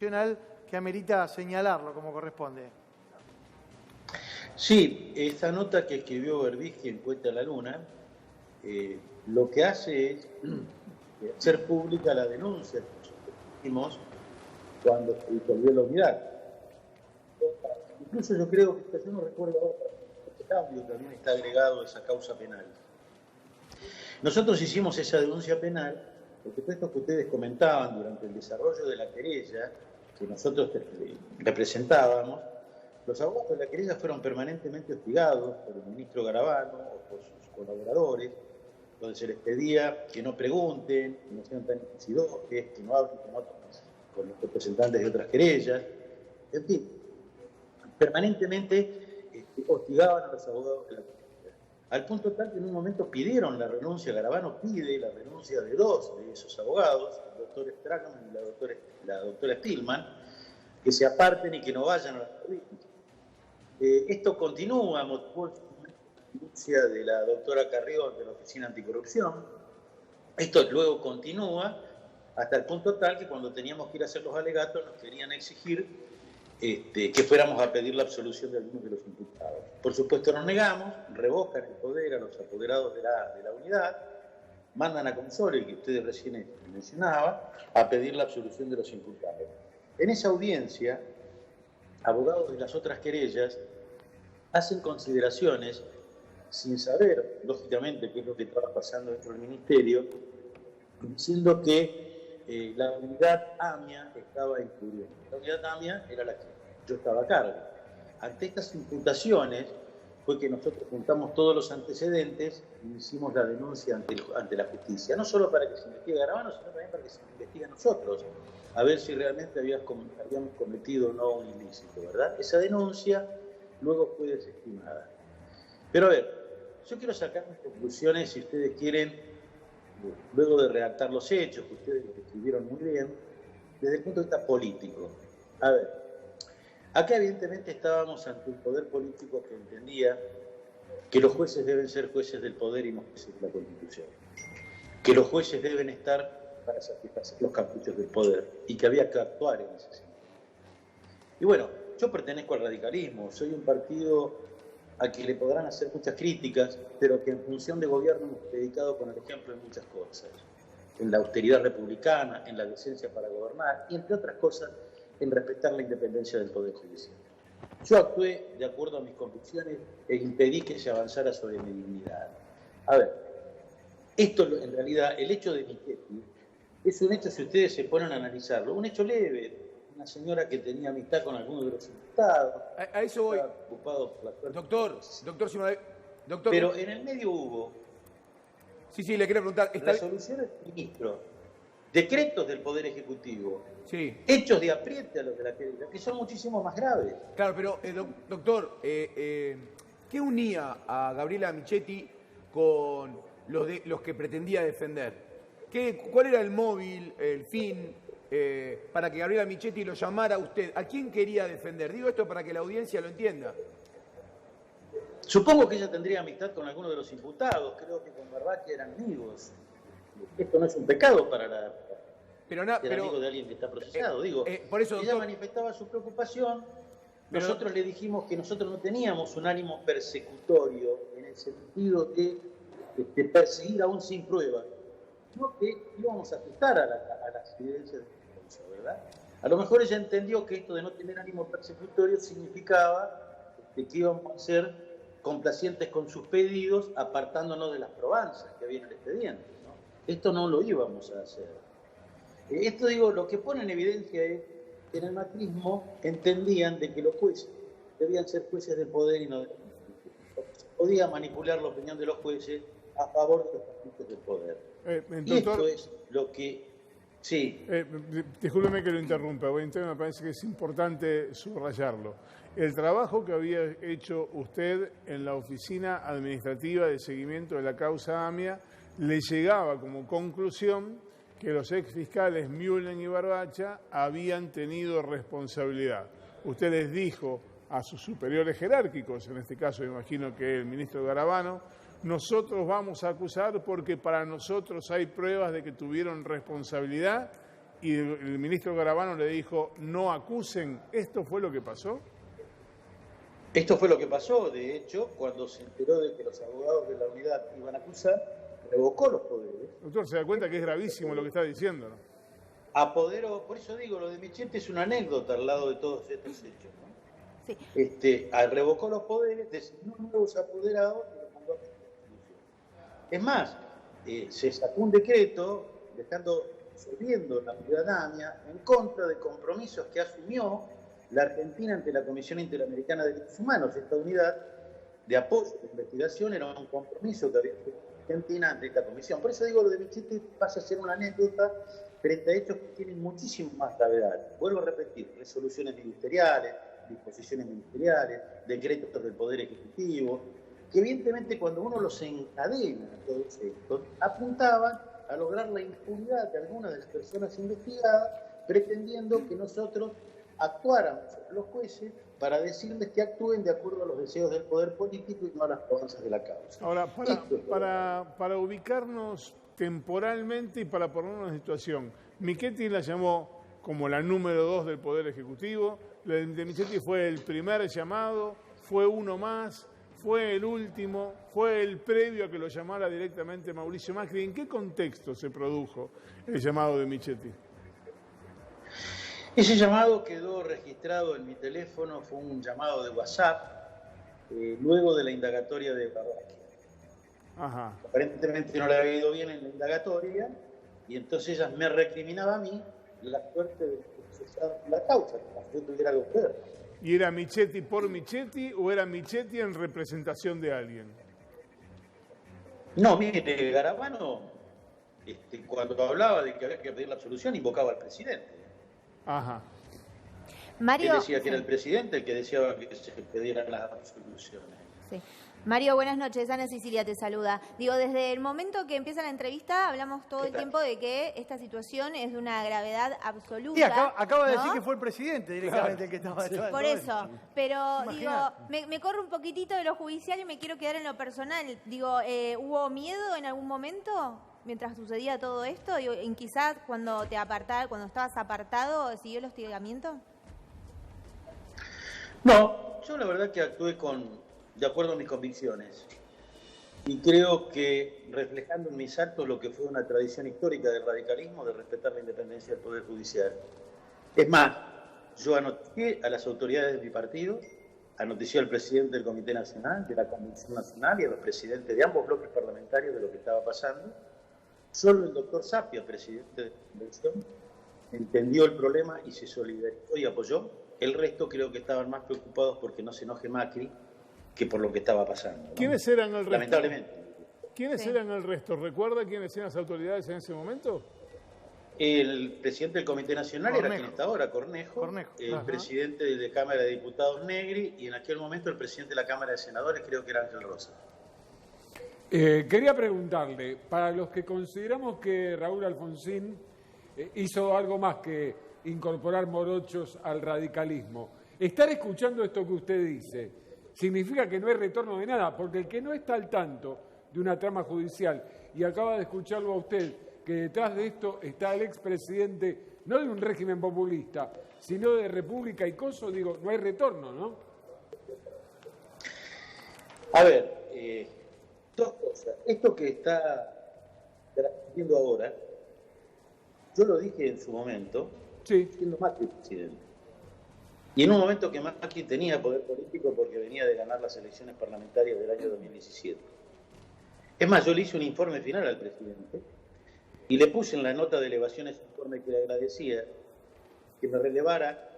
que amerita señalarlo como corresponde. Sí, esta nota que escribió Berbisky en Cuenta a la Luna, lo que hace es hacer pública la denuncia que hicimos cuando se disolvió la unidad. Incluso yo creo que, yo no recuerdo ahora, este cambio también está agregado a esa causa penal. Nosotros hicimos esa denuncia penal porque todo esto que ustedes comentaban durante el desarrollo de la querella que nosotros representábamos, los abogados de la querella fueron permanentemente hostigados por el ministro Garabano o por sus colaboradores, donde se les pedía que no pregunten, que no sean tan inquisidores, que no hablen con los representantes de otras querellas. En fin, permanentemente hostigaban a los abogados de la querella. Al punto tal que en un momento pidieron la renuncia, Garabano pide la renuncia de dos de esos abogados, el doctor Stracman y la doctora Stillman, que se aparten y que no vayan a la provincia. Esto continúa, motivó la denuncia de la doctora Carrión de la Oficina Anticorrupción. Esto luego continúa hasta el punto tal que cuando teníamos que ir a hacer los alegatos nos querían exigir que fuéramos a pedir la absolución de algunos de los imputados. Por supuesto nos negamos, revocan el poder a los apoderados de la unidad, mandan a Console, que ustedes recién mencionaban, a pedir la absolución de los imputados. En esa audiencia, abogados de las otras querellas hacen consideraciones sin saber, lógicamente, qué es lo que estaba pasando dentro del ministerio, diciendo que la unidad AMIA estaba incluyendo. La unidad AMIA era la que yo estaba a cargo. Ante estas imputaciones fue que nosotros juntamos todos los antecedentes y hicimos la denuncia ante la justicia, no solo para que se investigue Garabano, sino también para que se investigue a nosotros, a ver si realmente habíamos cometido o no un ilícito, ¿verdad? Esa denuncia luego fue desestimada. Pero a ver, yo quiero sacar mis conclusiones, si ustedes quieren, luego de redactar los hechos, que ustedes lo describieron muy bien, desde el punto de vista político. A ver, acá evidentemente estábamos ante un poder político que entendía que los jueces deben ser jueces del poder y no jueces de la Constitución, que los jueces deben estar para satisfacer los caprichos del poder y que había que actuar en ese sentido. Y bueno, yo pertenezco al radicalismo, soy un partido a que le podrán hacer muchas críticas, pero que en función de gobierno hemos dedicado con el ejemplo en muchas cosas, en la austeridad republicana, en la decencia para gobernar y entre otras cosas en respetar la independencia del Poder Judicial. Yo actué de acuerdo a mis convicciones e impedí que se avanzara sobre mi dignidad. A ver, esto en realidad, el hecho de Michetti, es un hecho, si ustedes se ponen a analizarlo, un hecho leve. Una señora que tenía amistad con algunos de los imputados. A eso voy. Ocupado por la doctor, pero en el medio hubo... Sí, le quería preguntar. Resoluciones del ministro, decretos del Poder Ejecutivo, sí, hechos de apriete a los de la querella, que son muchísimo más graves. Claro, pero, doctor, ¿qué unía a Gabriela Michetti con los que pretendía defender? ¿Cuál era el móvil, el fin, para que Gabriela Michetti lo llamara a usted? ¿A quién quería defender? Digo esto para que la audiencia lo entienda. Supongo que ella tendría amistad con alguno de los imputados, creo que con Barbache eran amigos. Esto no es un pecado para ser amigo de alguien que está procesado. Por eso, ella manifestaba su preocupación. Nosotros le dijimos que nosotros no teníamos un ánimo persecutorio en el sentido de perseguir aún sin prueba, sino que íbamos a ajustar a las evidencias de juicio, ¿verdad? A lo mejor ella entendió que esto de no tener ánimo persecutorio significaba que íbamos a ser complacientes con sus pedidos, apartándonos de las probanzas que había en el expediente, ¿no? Esto no lo íbamos a hacer. Esto, lo que pone en evidencia es que en el macrismo entendían de que los jueces debían ser jueces del poder y no de la Constitución. Se podía manipular la opinión de los jueces a favor de los caprichos del poder. Y esto es lo que... Sí. Discúlpeme que lo interrumpa, me parece que es importante subrayarlo. El trabajo que había hecho usted en la Oficina Administrativa de Seguimiento de la Causa AMIA le llegaba como conclusión que los exfiscales Mühlen y Barbacha habían tenido responsabilidad. Usted les dijo a sus superiores jerárquicos, en este caso imagino que el ministro Garabano, nosotros vamos a acusar porque para nosotros hay pruebas de que tuvieron responsabilidad y el ministro Garabano le dijo no acusen. ¿Esto fue lo que pasó? Esto fue lo que pasó. De hecho, cuando se enteró de que los abogados de la unidad iban a acusar, revocó los poderes. Doctor, se da cuenta que es gravísimo lo que está diciendo, ¿no? Apoderó, por eso digo, lo de Michetti es una anécdota al lado de todos estos hechos, ¿no? Sí. Revocó los poderes, designó nuevos apoderados y los mandó a la. Es más, se sacó un decreto disolviendo la unidad AMIA en contra de compromisos que asumió la Argentina ante la Comisión Interamericana de Derechos Humanos. Esta unidad de apoyo a la investigación era un compromiso que había hecho Argentina ante esta comisión. Por eso digo, lo de Michetti pasa a ser una anécdota frente a hechos que tienen muchísimo más gravedad. Vuelvo a repetir, resoluciones ministeriales, disposiciones ministeriales, decretos del Poder Ejecutivo, que evidentemente cuando uno los encadena todos estos, apuntaban a lograr la impunidad de algunas de las personas investigadas, pretendiendo que nosotros actuáramos los jueces para decirles que actúen de acuerdo a los deseos del poder político y no a las probanzas de la causa. Ahora, para ubicarnos temporalmente y para ponernos en situación, Michetti la llamó como la número 2 del Poder Ejecutivo, la de Michetti fue el primer llamado, fue uno más, fue el último, fue el previo a que lo llamara directamente Mauricio Macri. ¿En qué contexto se produjo el llamado de Michetti? Ese llamado quedó registrado en mi teléfono, fue un llamado de WhatsApp, luego de la indagatoria de Barraquia. Ajá. Aparentemente no le había ido bien en la indagatoria, y entonces ella me recriminaba a mí la suerte de la causa, que yo tuviera algo que ver. ¿Y era Michetti por Michetti o era Michetti en representación de alguien? No, mire, Garabano, cuando hablaba de que había que pedir la absolución, invocaba al presidente. Ajá. Mario, Él decía que era el presidente el que deseaba que se pidieran las absoluciones. Sí. Mario, buenas noches. Ana Sicilia te saluda. Digo, desde el momento que empieza la entrevista hablamos todo el tiempo de que esta situación es de una gravedad absoluta. Sí, acaba de ¿no? decir que fue el presidente directamente el que estaba detrás. Por eso, pero digo, Imagínate. me corro un poquitito de lo judicial y me quiero quedar en lo personal. Digo, ¿hubo miedo en algún momento mientras sucedía todo esto? Digo, en quizás cuando estabas apartado, ¿siguió el hostigamiento? No, yo la verdad que actué de acuerdo a mis convicciones. Y creo que reflejando en mis actos lo que fue una tradición histórica del radicalismo de respetar la independencia del Poder Judicial. Es más, yo anoticié a las autoridades de mi partido, anoticié al presidente del Comité Nacional, de la Convención Nacional y a los presidentes de ambos bloques parlamentarios de lo que estaba pasando. Solo el doctor Sapia, presidente de la Convención, entendió el problema y se solidarizó y apoyó. El resto creo que estaban más preocupados porque no se enoje Macri que por lo que estaba pasando, ¿no? ¿Quiénes eran el resto? Lamentablemente. ¿Quiénes eran el resto? ¿Recuerda quiénes eran las autoridades en ese momento? El presidente del Comité Nacional Cornejo. era quien está ahora, Cornejo. El Ajá. presidente de la Cámara de Diputados, Negri, y en aquel momento el presidente de la Cámara de Senadores, creo que era Ángel Rosa. Quería preguntarle, para los que consideramos que Raúl Alfonsín hizo algo más que incorporar morochos al radicalismo, estar escuchando esto que usted dice, significa que no hay retorno de nada, porque el que no está al tanto de una trama judicial, y acaba de escucharlo a usted, que detrás de esto está el expresidente, no de un régimen populista, sino de República y Coso, digo, no hay retorno, ¿no? A ver, dos cosas. Esto que está transmitiendo ahora, yo lo dije en su momento, Sí. siendo Macri presidente. Y en un momento que Macri tenía poder político porque venía de ganar las elecciones parlamentarias del año 2017. Es más, yo le hice un informe final al presidente y le puse en la nota de elevación ese informe que le agradecía que me relevara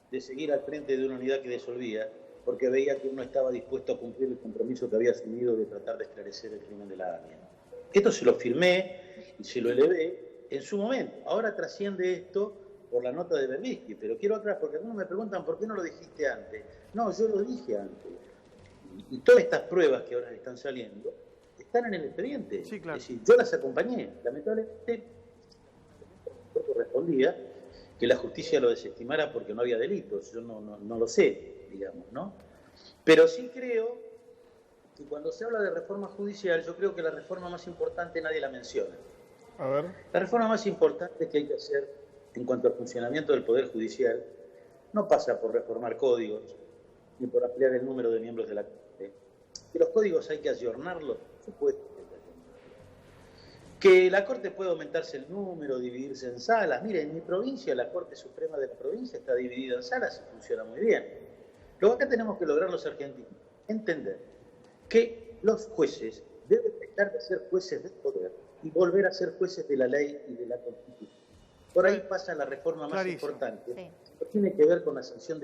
de seguir al frente de una unidad que disolvía, porque veía que uno estaba dispuesto a cumplir el compromiso que había asumido de tratar de esclarecer el crimen de la AMIA. Esto se lo firmé y se lo elevé en su momento. Ahora trasciende esto por la nota de Berbisky, pero quiero atrás, porque algunos me preguntan ¿por qué no lo dijiste antes? No, yo lo dije antes. Y todas estas pruebas que ahora están saliendo están en el expediente. Sí, claro. Es decir, yo las acompañé. Lamentablemente no correspondía que la justicia lo desestimara porque no había delitos. Yo no lo sé, digamos, ¿no? Pero sí creo que cuando se habla de reforma judicial, yo creo que la reforma más importante nadie la menciona. A ver. La reforma más importante que hay que hacer en cuanto al funcionamiento del Poder Judicial no pasa por reformar códigos ni por ampliar el número de miembros de la Corte. Que los códigos hay que ayornarlos, por supuesto. Que la Corte puede aumentarse el número, dividirse en salas. Mire, en mi provincia, la Corte Suprema de la provincia está dividida en salas y funciona muy bien. Lo que acá tenemos que lograr los argentinos, entender que los jueces deben dejar de ser jueces del poder y volver a ser jueces de la ley y de la Constitución. Por ahí pasa la reforma más importante, que tiene que ver con la sanción de